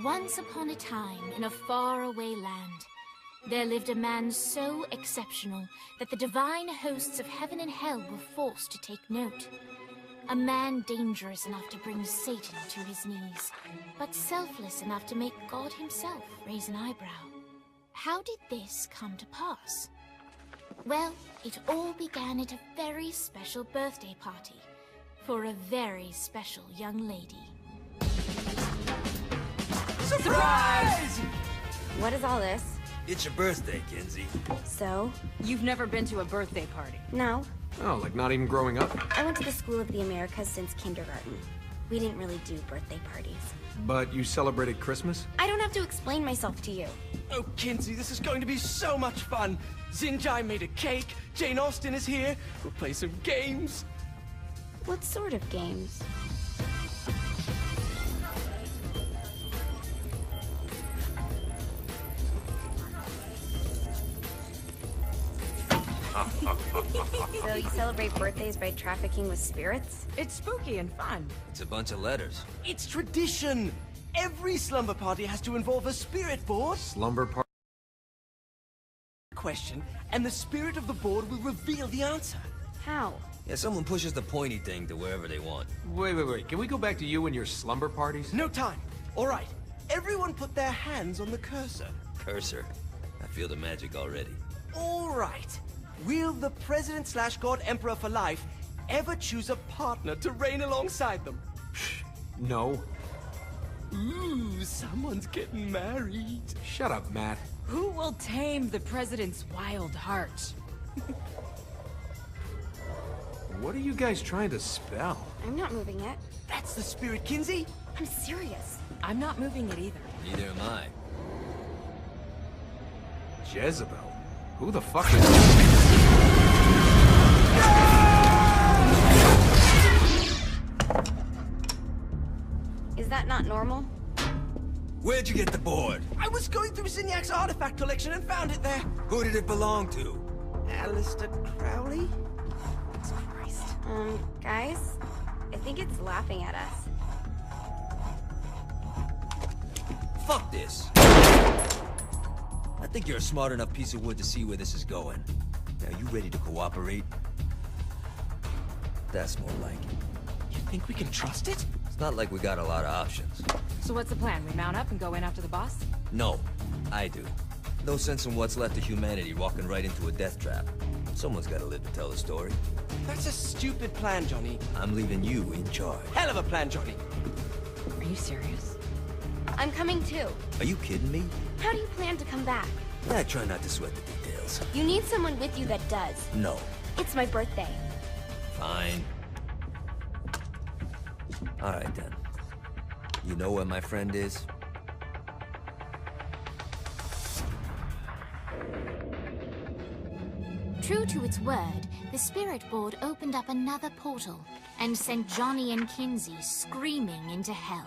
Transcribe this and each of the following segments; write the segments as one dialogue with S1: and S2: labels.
S1: Once upon a time, in a faraway land, there lived a man so exceptional that the divine hosts of heaven and hell were forced to take note. A man dangerous enough to bring Satan to his knees, but selfless enough to make God himself raise an eyebrow. How did this come to pass? Well, it all began at a very special birthday party for a very special young lady.
S2: Surprise!
S3: What is all this?
S2: It's your birthday, Kinsey.
S3: So?
S4: You've never been to a birthday party?
S3: No.
S5: Oh, like not even growing up?
S3: I went to the School of the Americas since kindergarten. We didn't really do birthday parties.
S5: But you celebrated Christmas?
S3: I don't have to explain myself to you.
S6: Oh, Kinsey, this is going to be so much fun. Zinjai made a cake, Jane Austen is here, we'll play some games.
S3: What sort of games? So you celebrate birthdays by trafficking with spirits?
S4: It's spooky and fun.
S2: It's a bunch of letters.
S6: It's tradition. Every slumber party has to involve a spirit board.
S5: Slumber party?
S6: Question, and the spirit of the board will reveal the answer.
S3: How?
S2: Yeah, someone pushes the pointy thing to wherever they want.
S5: Wait. Can we go back to you and your slumber parties?
S6: No time. All right, everyone put their hands on the cursor.
S2: Cursor. I feel the magic already.
S6: All right. Will the President/God Emperor for life ever choose a partner to reign alongside them?
S5: No.
S6: Ooh, someone's getting married.
S5: Shut up, Matt.
S4: Who will tame the president's wild heart?
S5: What are you guys trying to spell?
S3: I'm not moving it.
S6: That's the spirit, Kinsey.
S3: I'm serious.
S4: I'm not moving it either.
S2: Neither am I.
S5: Jezebel? Who the fuck is...
S3: Is that not normal?
S2: Where'd you get the board?
S6: I was going through Zignac's artifact collection and found it there.
S2: Who did it belong to?
S6: Alistair Crowley?
S3: Christ. Guys? I think it's laughing at us.
S2: Fuck this. I think you're a smart enough piece of wood to see where this is going. Now, you ready to cooperate? That's more like it.
S6: You think we can trust it?
S2: It's not like we got a lot of options.
S4: So what's the plan? We mount up and go in after the boss?
S2: No, I do. No sense in what's left of humanity walking right into a death trap. Someone's gotta live to tell the story.
S6: That's a stupid plan, Johnny.
S2: I'm leaving you in charge.
S6: Hell of a plan, Johnny.
S4: Are you serious?
S3: I'm coming too.
S2: Are you kidding me?
S3: How do you plan to come back?
S2: I try not to sweat the details.
S3: You need someone with you that does.
S2: No.
S3: It's my birthday.
S2: Fine. Alright then. You know where my friend is?
S1: True to its word, the spirit board opened up another portal and sent Johnny and Kinsey screaming into hell.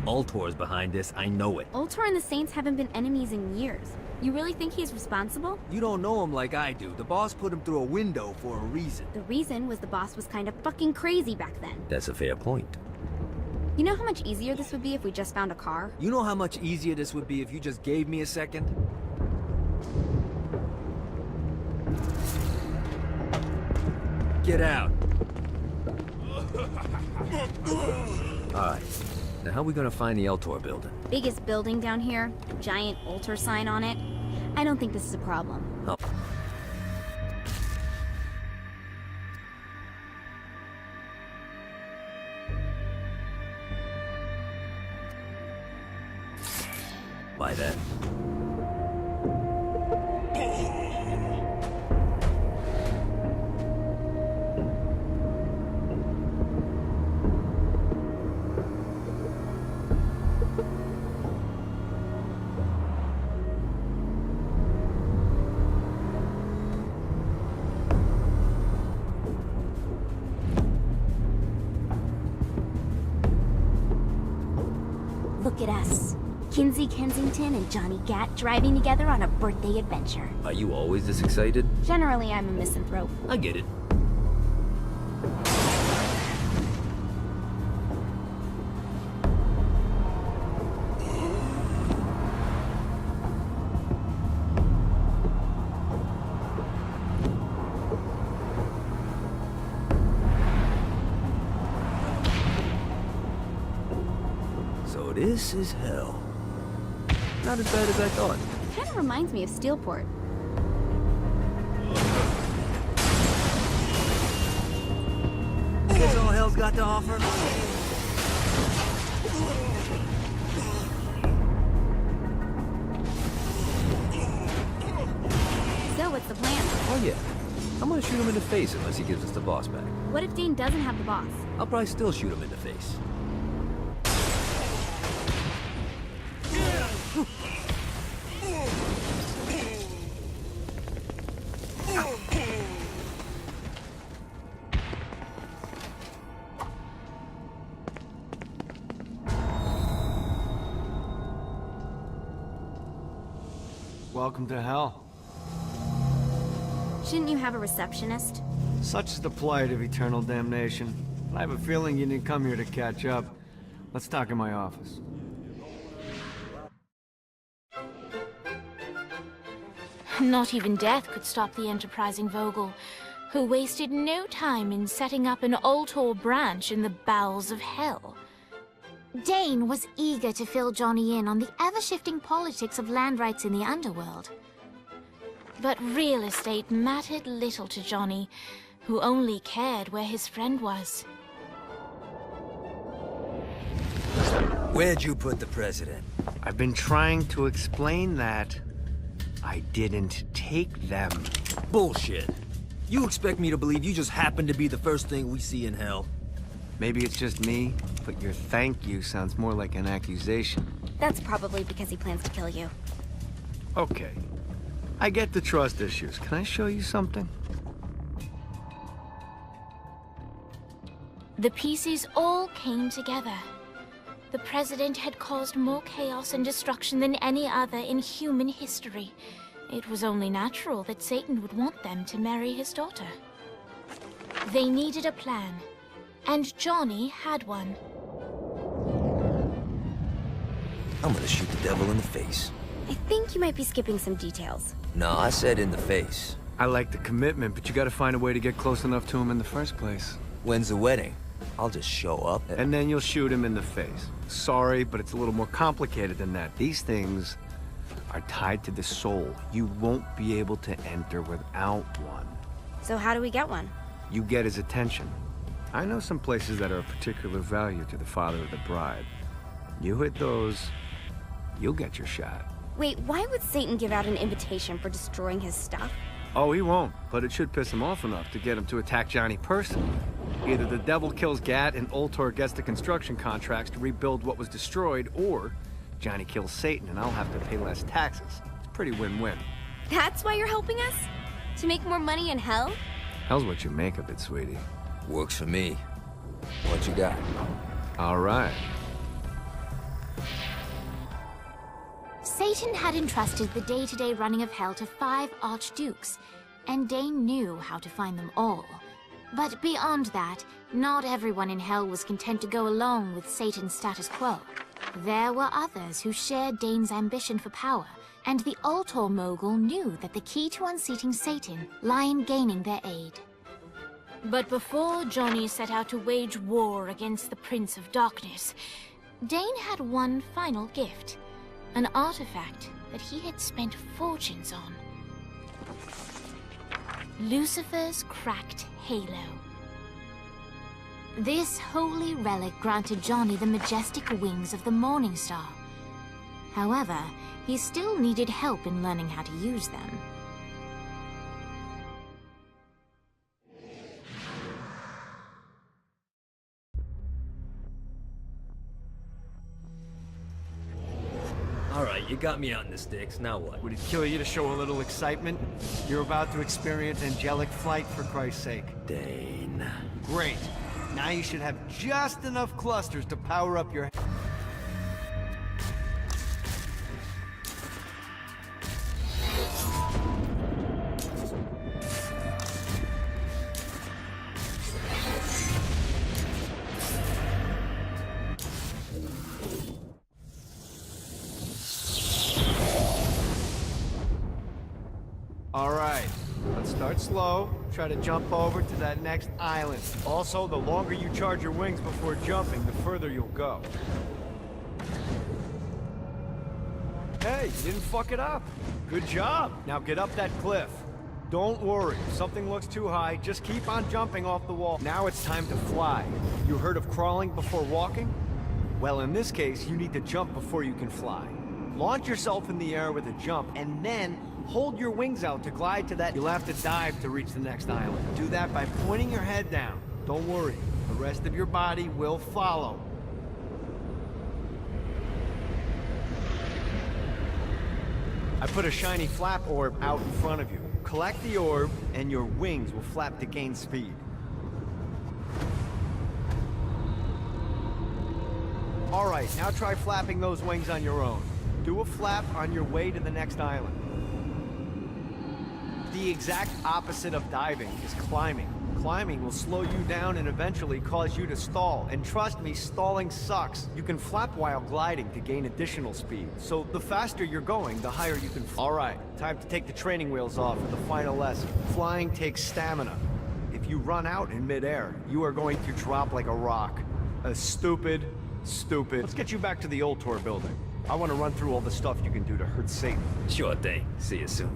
S2: Ultor's behind this, I know it.
S3: Ultor and the Saints haven't been enemies in years. You really think he's responsible?
S2: You don't know him like I do. The boss put him through a window for a reason.
S3: The reason was the boss was kind of fucking crazy back then.
S2: That's a fair point.
S3: You know how much easier this would be if we just found a car?
S2: You know how much easier this would be if you just gave me a second? Get out. Alright. Now how are we gonna find the Eltor building?
S3: Biggest building down here, a giant Ultor sign on it. I don't think this is a problem.
S2: Oh. Why that?
S3: Look at us. Kinsey Kensington and Johnny Gat driving together on a birthday adventure.
S2: Are you always this excited?
S3: Generally, I'm a misanthrope.
S2: I get it. So this is hell. Not as bad as I thought.
S3: Kind of reminds me of Steelport.
S2: That's all hell's got to offer?
S3: So what's the plan?
S2: Oh yeah. I'm gonna shoot him in the face unless he gives us the boss back.
S3: What if Dane doesn't have the boss?
S2: I'll probably still shoot him in the face.
S7: Welcome to hell.
S3: Shouldn't you have a receptionist?
S7: Such is the plight of eternal damnation. I have a feeling you didn't come here to catch up. Let's talk in my office.
S1: Not even death could stop the enterprising Vogel, who wasted no time in setting up an Ultor branch in the bowels of hell. Dane was eager to fill Johnny in on the ever-shifting politics of land rights in the underworld. But real estate mattered little to Johnny, who only cared where his friend was.
S2: Where'd you put the president?
S7: I've been trying to explain that. I didn't take them.
S2: Bullshit. You expect me to believe you just happened to be the first thing we see in hell?
S7: Maybe it's just me, but your thank you sounds more like an accusation.
S3: That's probably because he plans to kill you.
S7: Okay. I get the trust issues. Can I show you something?
S1: The pieces all came together. The president had caused more chaos and destruction than any other in human history. It was only natural that Satan would want them to marry his daughter. They needed a plan, and Johnny had one.
S2: I'm gonna shoot the devil in the face.
S3: I think you might be skipping some details.
S2: No, I said in the face.
S7: I like the commitment, but you gotta find a way to get close enough to him in the first place.
S2: When's the wedding? I'll just show up
S7: And then you'll shoot him in the face. Sorry, but it's a little more complicated than that. These things are tied to the soul. You won't be able to enter without one.
S3: So how do we get one?
S7: You get his attention. I know some places that are of particular value to the father of the bride. You hit those, you'll get your shot.
S3: Wait, why would Satan give out an invitation for destroying his stuff?
S7: Oh, he won't, but it should piss him off enough to get him to attack Johnny personally. Either the devil kills Gat and Ultor gets the construction contracts to rebuild what was destroyed, or Johnny kills Satan and I'll have to pay less taxes. It's pretty win-win.
S3: That's why you're helping us? To make more money in hell?
S7: Hell's what you make of it, sweetie.
S2: Works for me. What you got?
S7: All right.
S1: Satan had entrusted the day-to-day running of hell to 5 archdukes, and Dane knew how to find them all. But beyond that, not everyone in hell was content to go along with Satan's status quo. There were others who shared Dane's ambition for power, and the Ultor mogul knew that the key to unseating Satan lay in gaining their aid. But before Johnny set out to wage war against the Prince of Darkness, Dane had one final gift. An artifact that he had spent fortunes on. Lucifer's cracked halo. This holy relic granted Johnny the majestic wings of the Morning Star. However, he still needed help in learning how to use them.
S2: Alright, you got me out in the sticks, now what?
S7: Would it kill you to show a little excitement? You're about to experience angelic flight, for Christ's sake.
S2: Dane.
S7: Great. Now you should have just enough clusters to power up your... Start slow. Try to jump over to that next island. Also, the longer you charge your wings before jumping, the further you'll go. Hey, you didn't fuck it up. Good job. Now get up that cliff. Don't worry, if something looks too high, just keep on jumping off the wall. Now it's time to fly. You heard of crawling before walking? Well, in this case, you need to jump before you can fly. Launch yourself in the air with a jump, and then hold your wings out to glide to that. You'll have to dive to reach the next island. Do that by pointing your head down. Don't worry, the rest of your body will follow. I put a shiny flap orb out in front of you. Collect the orb, and your wings will flap to gain speed. Alright, now try flapping those wings on your own. Do a flap on your way to the next island. The exact opposite of diving is climbing. Climbing will slow you down and eventually cause you to stall. And trust me, stalling sucks. You can flap while gliding to gain additional speed. So the faster you're going, the higher you can fly. Alright, time to take the training wheels off for the final lesson. Flying takes stamina. If you run out in midair, you are going to drop like a rock. Stupid. Let's get you back to the old tour building. I want to run through all the stuff you can do to hurt Satan.
S2: Sure thing. See you soon.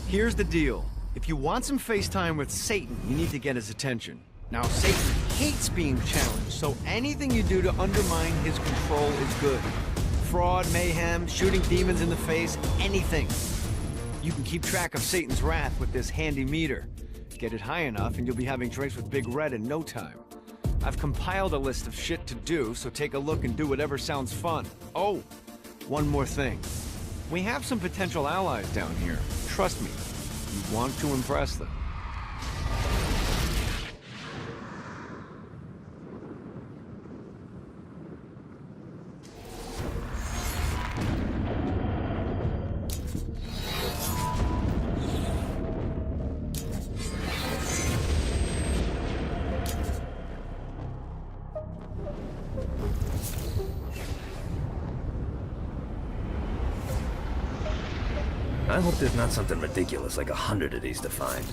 S7: Here's the deal. If you want some FaceTime with Satan, you need to get his attention. Now, Satan hates being challenged, so anything you do to undermine his control is good. Fraud, mayhem, shooting demons in the face, anything. You can keep track of Satan's wrath with this handy meter. Get it high enough and you'll be having drinks with Big Red in no time. I've compiled a list of shit to do, so take a look and do whatever sounds fun. Oh, one more thing. We have some potential allies down here. Trust me, you want to impress them.
S2: I hope there's not something ridiculous like 100 of these to find.